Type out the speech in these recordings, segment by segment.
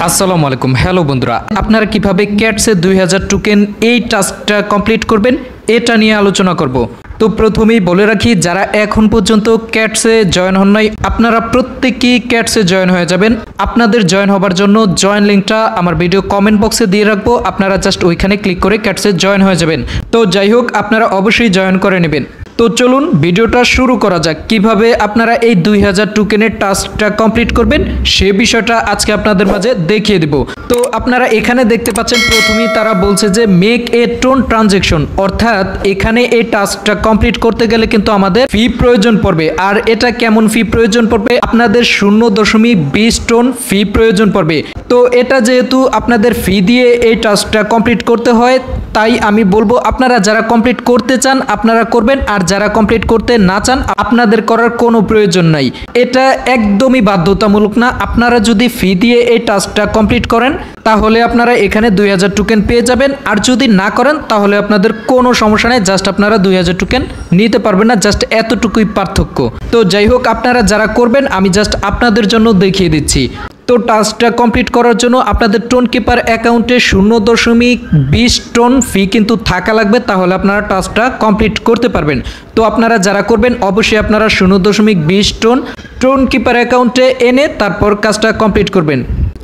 আসসালামু আলাইকুম। হ্যালো বন্ধুরা, আপনারা কিভাবে ক্যাটসে 2000 টোকেন এই টাস্কটা কমপ্লিট করবেন এটা নিয়ে আলোচনা করব। তো প্রথমেই বলে রাখি, যারা এখন পর্যন্ত ক্যাটসে জয়েন হন নাই আপনারা প্রত্যেকেই ক্যাটসে জয়েন হয়ে যাবেন। আপনাদের জয়েন হবার জন্য জয়েন লিঙ্কটা আমার ভিডিও কমেন্ট বক্সে দিয়ে রাখবো, আপনারা জাস্ট ওইখানে ক্লিক করে ক্যাটসে জয়েন হয়ে যাবেন। তো যাই হোক, আপনারা অবশ্যই জয়েন করে নেবেন। তো চলুন ভিডিওটা শুরু করা যাক। কিভাবে আপনারা এই 2000 টোকেনের টাস্কটা কমপ্লিট করবেন সে বিষয়টা আজকে আপনাদের মাঝে দেখিয়ে দেব। তো আপনারা এখানে দেখতে পাচ্ছেন প্রথমেই তারা বলছে যে মেক এ টোন ট্রানজ্যাকশন, অর্থাৎ এখানে এই টাস্কটা কমপ্লিট করতে গেলে কিন্তু আমাদের ফি প্রয়োজন পড়বে। আর এটা কেমন ফি প্রয়োজন পড়বে? আপনাদের 0.20 টোন ফি প্রয়োজন পড়বে। তো এটা যেহেতু আপনাদের ফি দিয়ে এই টাস্কটা কমপ্লিট করতে হয়, তাই আমি বলবো আপনারা যারা কমপ্লিট করতে চান আপনারা করবেন, আর যারা কমপ্লিট করতে না চান আপনাদের করার কোনো প্রয়োজন নাই। এটা একদমই বাধ্যতামূলক না। আপনারা যদি ফি দিয়ে এই টাস্কটা কমপ্লিট করেন তাহলে আপনারা এখানে 2000 টোকেন পেয়ে যাবেন, আর যদি না করেন তাহলে আপনাদের কোনো সমস্যা নেই, জাস্ট আপনারা 2000 টোকেন নিতে পারবেন না, জাস্ট এতটুকুই পার্থক্য। তো যাই হোক, আপনারা যারা করবেন আমি জাস্ট আপনাদের জন্য দেখিয়ে দিচ্ছি। তো টাস্কটা কমপ্লিট করার জন্য আপনাদের টোন কিপার অ্যাকাউন্টে 0.20 টোন ফি কিন্তু থাকা লাগবে, তাহলে আপনারা টাস্কটা কমপ্লিট করতে পারবেন। তো আপনারা যারা করবেন অবশ্যই আপনারা 0.20 টোন কিপার অ্যাকাউন্টে এনে তারপর কাজটা কমপ্লিট করবেন।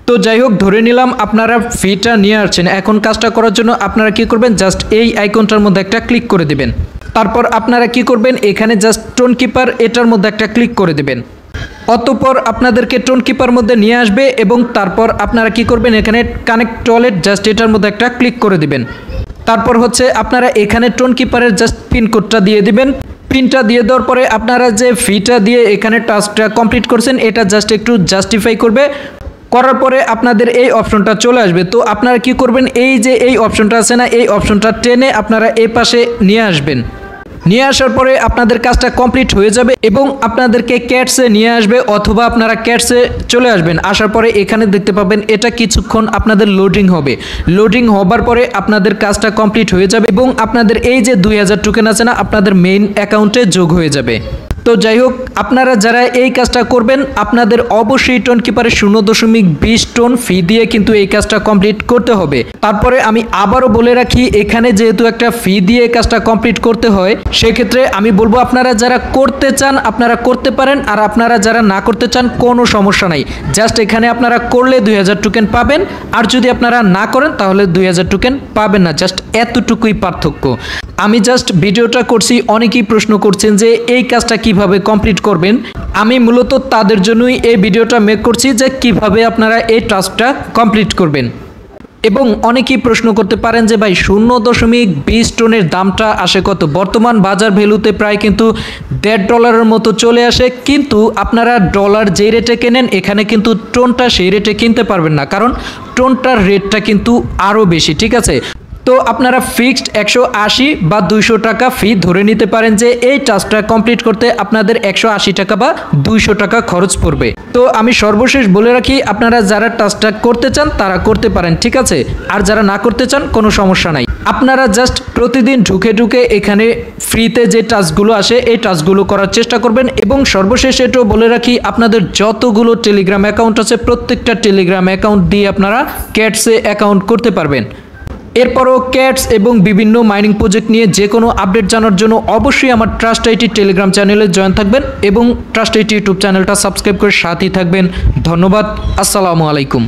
তো যাই হোক, ধরে নিলাম আপনারা ফিটা নিয়ে আসছেন। এখন কাজটা করার জন্য আপনারা কি করবেন, জাস্ট এই আইকনটার মধ্যে একটা ক্লিক করে দিবেন। তারপর আপনারা কি করবেন, এখানে জাস্ট টোন কিপার এটার মধ্যে একটা ক্লিক করে দিবেন। অতঃপর আপনাদেরকে টোন কিপার মধ্যে নিয়ে আসবে এবং তারপর আপনারা কি করবেন, এখানে কানেক্ট ওয়ালেট জাস্ট এটার মধ্যে একটা ক্লিক করে দিবেন। তারপর হচ্ছে আপনারা এখানে টোন কিপারের জাস্ট পিনকোডটা দিয়ে দিবেন। পিনটা দিয়ে দেওয়ার পরে আপনারা যে ফিটা দিয়ে এখানে টাস্কটা কমপ্লিট করছেন এটা জাস্ট একটু জাস্টিফাই করবে। করার পরে আপনাদের এই অপশনটা চলে আসবে। তো আপনারা কি করবেন, এই যে এই অপশনটা আছে না, এই অপশনটা টেনে আপনারা এই পাশে নিয়ে আসবেন। নিয়ে আসার পরে আপনাদের কাজটা কমপ্লিট হয়ে যাবে এবং আপনাদেরকে ক্যাটসে নিয়ে আসবে, অথবা আপনারা ক্যাটসে চলে আসবেন। আসার পরে এখানে দেখতে পাবেন এটা কিছুক্ষণ আপনাদের লোডিং হবে। লোডিং হবার পরে আপনাদের কাজটা কমপ্লিট হয়ে যাবে এবং আপনাদের এই যে 2000 টোকেন আছে না আপনাদের মেইন অ্যাকাউন্টে যোগ হয়ে যাবে। তো যাই হোক, আপনারা যারা এই কাজটা করবেন আপনাদের অবশ্যই টোন কিপারের 0.20 টোন ফি দিয়ে কিন্তু এই কাজটা কমপ্লিট করতে হবে। তারপরে আমি আবারও বলে রাখি, এখানে যেহেতু একটা ফি দিয়ে এই কাজটা কমপ্লিট করতে হয় সেক্ষেত্রে আমি বলবো আপনারা যারা করতে চান আপনারা করতে পারেন, আর আপনারা যারা না করতে চান কোনো সমস্যা নাই। জাস্ট এখানে আপনারা করলে 2000 টোকেন পাবেন, আর যদি আপনারা না করেন তাহলে 2000 টোকেন পাবেন না, জাস্ট এতটুকুই পার্থক্য। আমি জাস্ট ভিডিওটা করছি, অনেকেই প্রশ্ন করছেন যে এই কাজটা কিভাবে কমপ্লিট করবেন। আমি মূলত তাদের জন্যই এই ভিডিওটা মেক করছি যে কিভাবে আপনারা এই টাস্কটা কমপ্লিট করবেন। এবং অনেকেই প্রশ্ন করতে পারেন যে ভাই 0.20 টোনের দামটা আসে কত? বর্তমান বাজার ভ্যালুতে প্রায় কিন্তু $1.50 মতো চলে আসে, কিন্তু আপনারা ডলার যে রেটে কেনেন এখানে কিন্তু টোনটা সেই রেটে কিনতে পারবেন না, কারণ টোনটার রেটটা কিন্তু আরও বেশি। ঠিক আছে, তো আপনারা ফিক্সড 180 বা 200 টাকা ফি ধরে নিতে পারেন যে এই টাস্কটা কমপ্লিট করতে আপনাদের 180 টাকা বা 200 টাকা খরচ পড়বে। তো আমি সর্বশেষ বলে রাখি, আপনারা যারা টাস্কটা করতে চান তারা করতে পারেন, ঠিক আছে, আর যারা না করতে চান কোনো সমস্যা নাই। আপনারা জাস্ট প্রতিদিন ঢুকে ঢুকে এখানে ফ্রিতে যে টাস্কগুলো আসে এই টাস্কগুলো করার চেষ্টা করবেন। এবং সর্বশেষ এটাও বলে রাখি, আপনাদের যতগুলো টেলিগ্রাম অ্যাকাউন্ট আছে প্রত্যেকটা টেলিগ্রাম অ্যাকাউন্ট দিয়ে আপনারা ক্যাটসে অ্যাকাউন্ট করতে পারবেন। এরপরও ক্যাটস এবং বিভিন্ন মাইনিং প্রজেক্ট নিয়ে যে কোনো আপডেট জানার জন্য অবশ্যই আমার ট্রাস্ট আইটি টেলিগ্রাম চ্যানেলে জয়েন থাকবেন এবং ট্রাস্ট আইটি ইউটিউব চ্যানেলটা সাবস্ক্রাইব করে সাথেই থাকবেন। ধন্যবাদ। আসসালামু আলাইকুম।